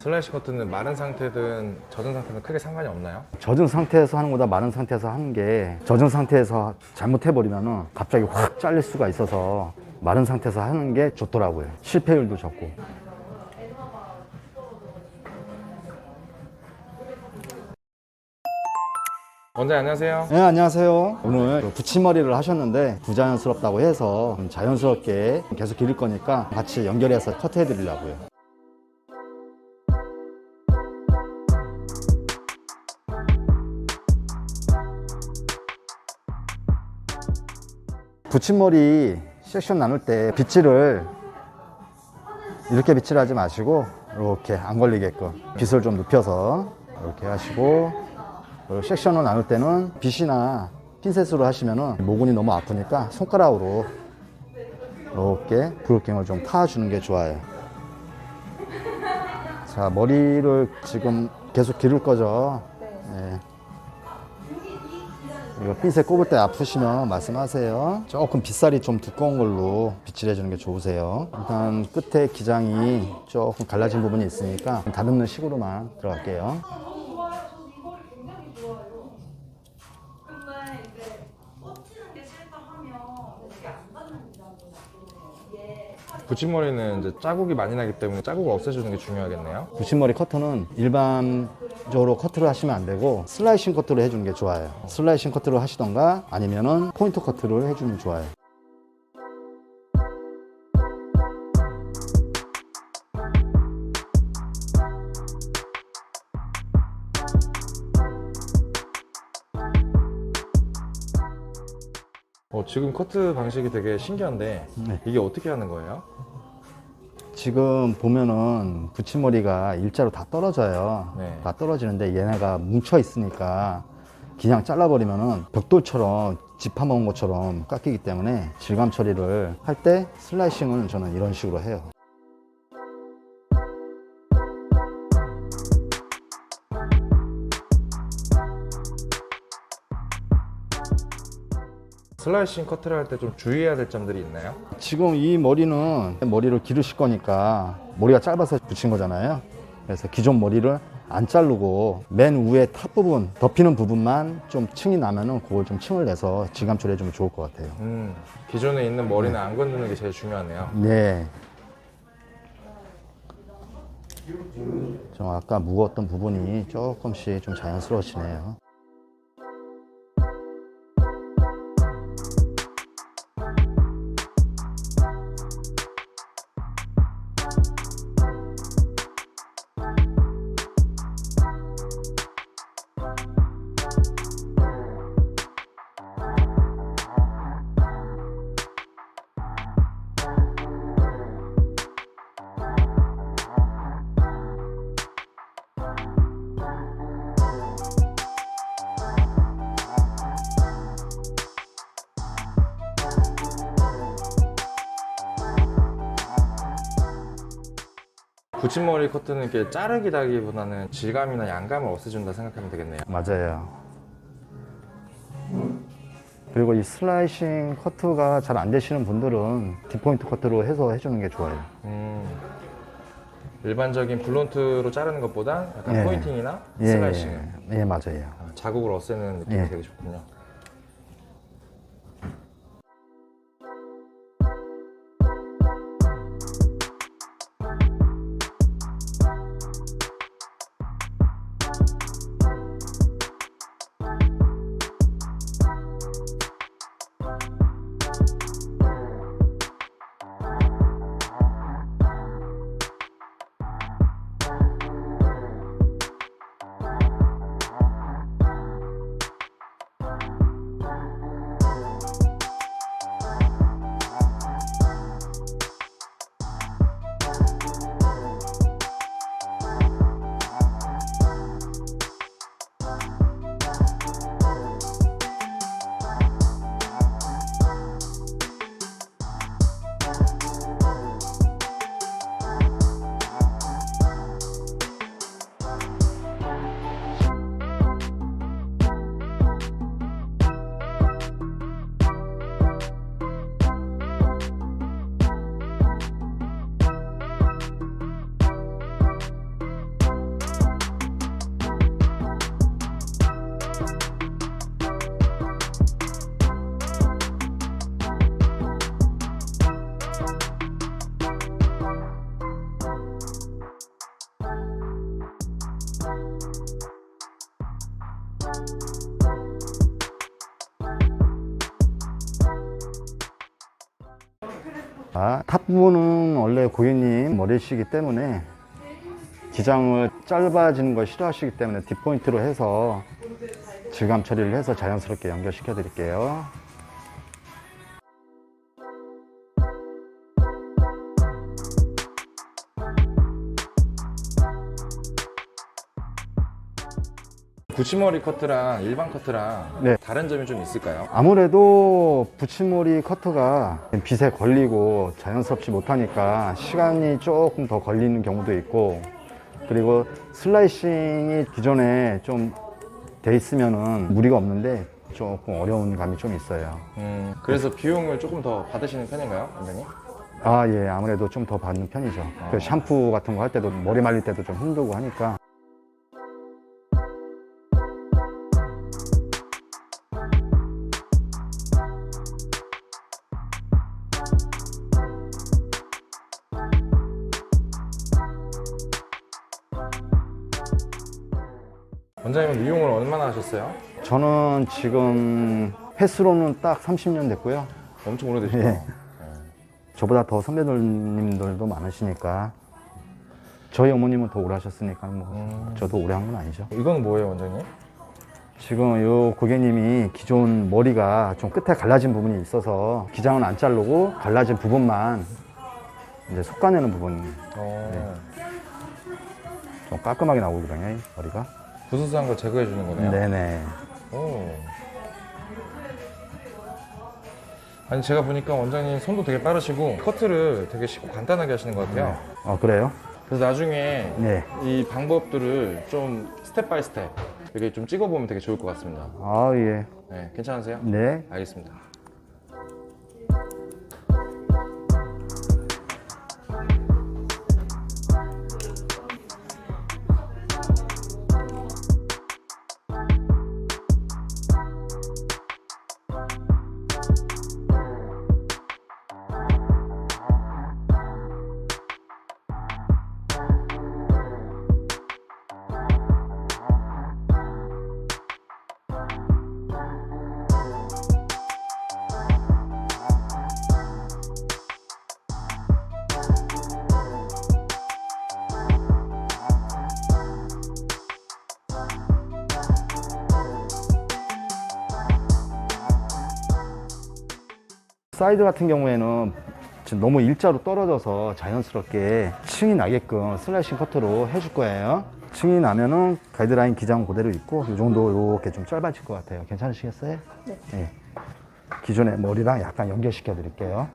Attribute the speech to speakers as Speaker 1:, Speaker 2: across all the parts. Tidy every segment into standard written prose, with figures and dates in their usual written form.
Speaker 1: 슬라이싱 커트는 마른 상태든 젖은 상태든 크게 상관이 없나요?
Speaker 2: 젖은 상태에서 하는 것보다 마른 상태에서 하는 게 젖은 상태에서 잘못해버리면 갑자기 확 잘릴 수가 있어서 마른 상태에서 하는 게 좋더라고요. 실패율도 적고.
Speaker 1: 원장님 안녕하세요.
Speaker 2: 네, 안녕하세요. 오늘 붙임머리를 하셨는데 부자연스럽다고 해서 좀 자연스럽게 계속 기를 거니까 같이 연결해서 커트해 드리려고요. 붙임머리 섹션 나눌 때 빗질을 이렇게 빗질하지 마시고 이렇게 안 걸리게끔 빗을 좀 눕혀서 이렇게 하시고, 섹션을 나눌 때는 빗이나 핀셋으로 하시면은 모근이 너무 아프니까 손가락으로 이렇게 브로킹을 좀 타주는 게 좋아요. 자, 머리를 지금 계속 기를 거죠? 네. 이거 핀셋 꼽을 때 아프시면 말씀하세요. 조금 빗살이 좀 두꺼운 걸로 빗질해 주는 게 좋으세요. 일단 끝에 기장이 조금 갈라진 부분이 있으니까 다듬는 식으로만 들어갈게요.
Speaker 1: 붙임머리는 이제 자국이 많이 나기 때문에 자국을 없애주는 게 중요하겠네요.
Speaker 2: 붙임머리 커터는 일반적으로 커트를 하시면 안 되고 슬라이싱 커트를 해주는 게 좋아요. 슬라이싱 커트를 하시던가 아니면은 포인트 커트를 해주면 좋아요.
Speaker 1: 지금 커트 방식이 되게 신기한데
Speaker 2: 네.
Speaker 1: 이게 어떻게 하는 거예요?
Speaker 2: 지금 보면은 붙임머리가 일자로 다 떨어져요.
Speaker 1: 네.
Speaker 2: 다 떨어지는데 얘네가 뭉쳐 있으니까 그냥 잘라버리면은 벽돌처럼 짚어먹은 것처럼 깎이기 때문에 질감 처리를 할 때 슬라이싱은 저는 이런 식으로 해요.
Speaker 1: 슬라이싱 커트를 할 때 좀 주의해야 될 점들이 있나요?
Speaker 2: 지금 이 머리는 머리를 기르실 거니까 머리가 짧아서 붙인 거잖아요. 그래서 기존 머리를 안 자르고 맨 위에 탑 부분, 덮이는 부분만 좀 층이 나면은 그걸 좀 층을 내서 질감 처리해 주면 좋을 것 같아요.
Speaker 1: 기존에 있는 머리는 안 건드는 게 제일 중요하네요.
Speaker 2: 네. 좀 아까 무거웠던 부분이 조금씩 좀 자연스러워지네요.
Speaker 1: 붙임머리 커트는 이렇게 자르기라기보다는 질감이나 양감을 없애준다 생각하면 되겠네요.
Speaker 2: 맞아요. 그리고 이 슬라이싱 커트가 잘 안 되시는 분들은 딥포인트 커트로 해서 해주는 게 좋아요.
Speaker 1: 일반적인 블론트로 자르는 것보다 약간
Speaker 2: 예.
Speaker 1: 포인팅이나
Speaker 2: 예,
Speaker 1: 슬라이싱을
Speaker 2: 예, 맞아요.
Speaker 1: 자국을 없애는 느낌이
Speaker 2: 예.
Speaker 1: 되게 좋군요.
Speaker 2: 탑 부분은 원래 고객님 머리시기 때문에 기장을 짧아지는 걸 싫어하시기 때문에 뒷포인트로 해서 질감 처리를 해서 자연스럽게 연결시켜 드릴게요.
Speaker 1: 붙임머리 커트랑 일반 커트랑
Speaker 2: 네.
Speaker 1: 다른 점이 좀 있을까요?
Speaker 2: 아무래도 붙임머리 커트가 빛에 걸리고 자연스럽지 못하니까 시간이 조금 더 걸리는 경우도 있고, 그리고 슬라이싱이 기존에 좀 돼 있으면은 무리가 없는데 조금 어려운 감이 좀 있어요.
Speaker 1: 그래서 비용을 조금 더 받으시는 편인가요, 원장님?
Speaker 2: 예, 아무래도 좀 더 받는 편이죠. 그 샴푸 같은 거 할 때도 머리 말릴 때도 좀 힘들고 하니까.
Speaker 1: 원장님은 미용을 얼마나 하셨어요?
Speaker 2: 저는 지금 횟수로는 딱 30년 됐고요.
Speaker 1: 엄청 오래되시죠?
Speaker 2: 예. 저보다 더 선배님들도 많으시니까, 저희 어머님은 더 오래 하셨으니까 뭐 저도 오래 한 건 아니죠.
Speaker 1: 이건 뭐예요, 원장님?
Speaker 2: 지금 요 고객님이 기존 머리가 좀 끝에 갈라진 부분이 있어서 기장은 안 자르고 갈라진 부분만 이제 솎아내는 부분. 좀 깔끔하게 나오거든요, 이 머리가.
Speaker 1: 부스스한 걸 제거해 주는 거네요.
Speaker 2: 네네.
Speaker 1: 오. 아니 제가 보니까 원장님 손도 되게 빠르시고 커트를 되게 쉽고 간단하게 하시는 것 같아요.
Speaker 2: 그래요?
Speaker 1: 그래서 나중에
Speaker 2: 네.
Speaker 1: 이 방법들을 좀 스텝 바이 스텝 이렇게 좀 찍어보면 되게 좋을 것 같습니다.
Speaker 2: 예.
Speaker 1: 네, 괜찮으세요?
Speaker 2: 네.
Speaker 1: 알겠습니다.
Speaker 2: 사이드 같은 경우에는 지금 너무 일자로 떨어져서 자연스럽게 층이 나게끔 슬라이싱 커트로 해줄 거예요. 층이 나면은 가이드라인 기장 그대로 있고, 이 정도 이렇게 좀 짧아질 것 같아요. 괜찮으시겠어요? 네. 기존의 머리랑 약간 연결시켜 드릴게요.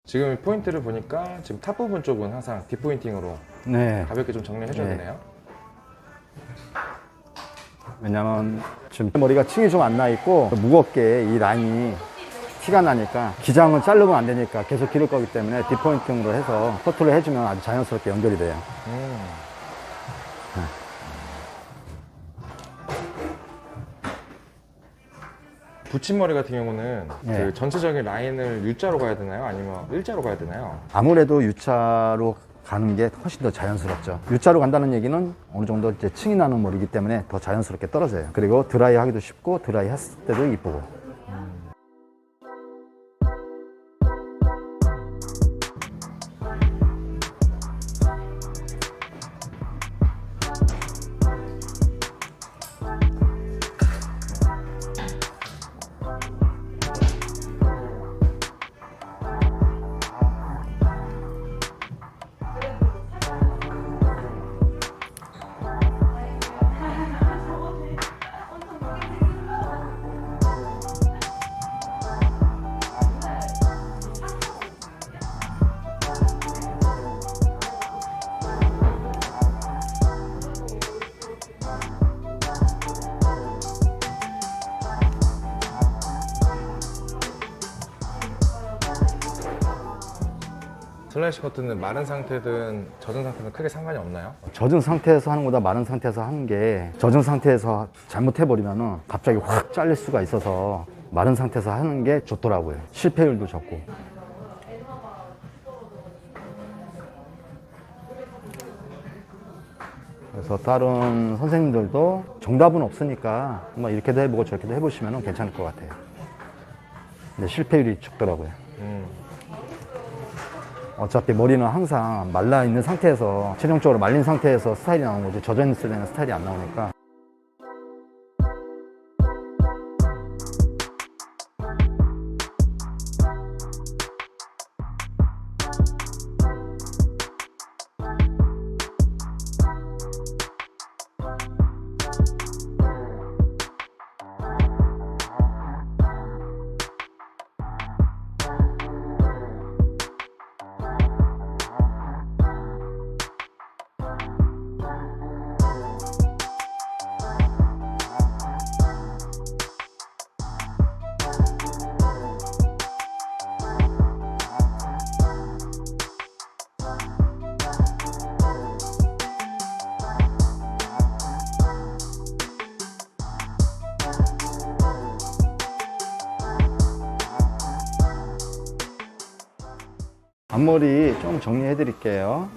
Speaker 1: 지금 포인트를 보니까 지금 탑 부분 쪽은 항상 뒷포인팅으로
Speaker 2: 네.
Speaker 1: 가볍게 좀 정리해 줘야
Speaker 2: 네.
Speaker 1: 되네요.
Speaker 2: 왜냐면 지금 머리가 층이 좀 안 나 있고 무겁게 이 라인이 티가 나니까 기장은 자르면 안 되니까 계속 기를 거기 때문에 뒷포인팅으로 해서 커트를 해주면 아주 자연스럽게 연결이 돼요.
Speaker 1: 붙임머리 같은 경우는
Speaker 2: 네.
Speaker 1: 그 전체적인 라인을 U자로 가야 되나요? 아니면 일자로 가야 되나요?
Speaker 2: 아무래도 U자로 가는 게 훨씬 더 자연스럽죠. U자로 간다는 얘기는 어느 정도 이제 층이 나는 머리이기 때문에 더 자연스럽게 떨어져요. 그리고 드라이 하기도 쉽고 드라이 했을 때도 이쁘고.
Speaker 1: 슬라이시 커트는 마른 상태든 젖은 상태든 크게 상관이 없나요?
Speaker 2: 젖은 상태에서 하는 것보다 마른 상태에서 하는 게 젖은 상태에서 잘못해버리면 갑자기 확 잘릴 수가 있어서 마른 상태에서 하는 게 좋더라고요. 실패율도 적고. 그래서 다른 선생님들도 정답은 없으니까 한번 이렇게도 해보고 저렇게도 해보시면 괜찮을 것 같아요. 근데 실패율이 적더라고요. 어차피 머리는 항상 말라 있는 상태에서 최종적으로 말린 상태에서 스타일이 나오는 거지 젖어 있을 때는 스타일이 안 나오니까. 앞머리 좀 정리해 드릴게요.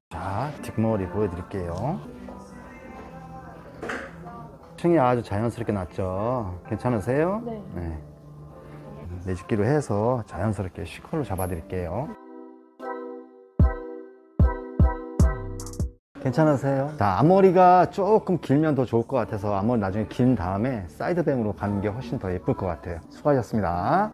Speaker 2: 자, 뒷머리 보여드릴게요. 층이 아주 자연스럽게 났죠? 괜찮으세요?
Speaker 3: 네.
Speaker 2: 내집기로 해서 자연스럽게 C컬로 잡아드릴게요. 괜찮으세요? 자, 앞머리가 조금 길면 더 좋을 것 같아서 앞머리 나중에 긴 다음에 사이드뱅으로 가는 게 훨씬 더 예쁠 것 같아요. 수고하셨습니다.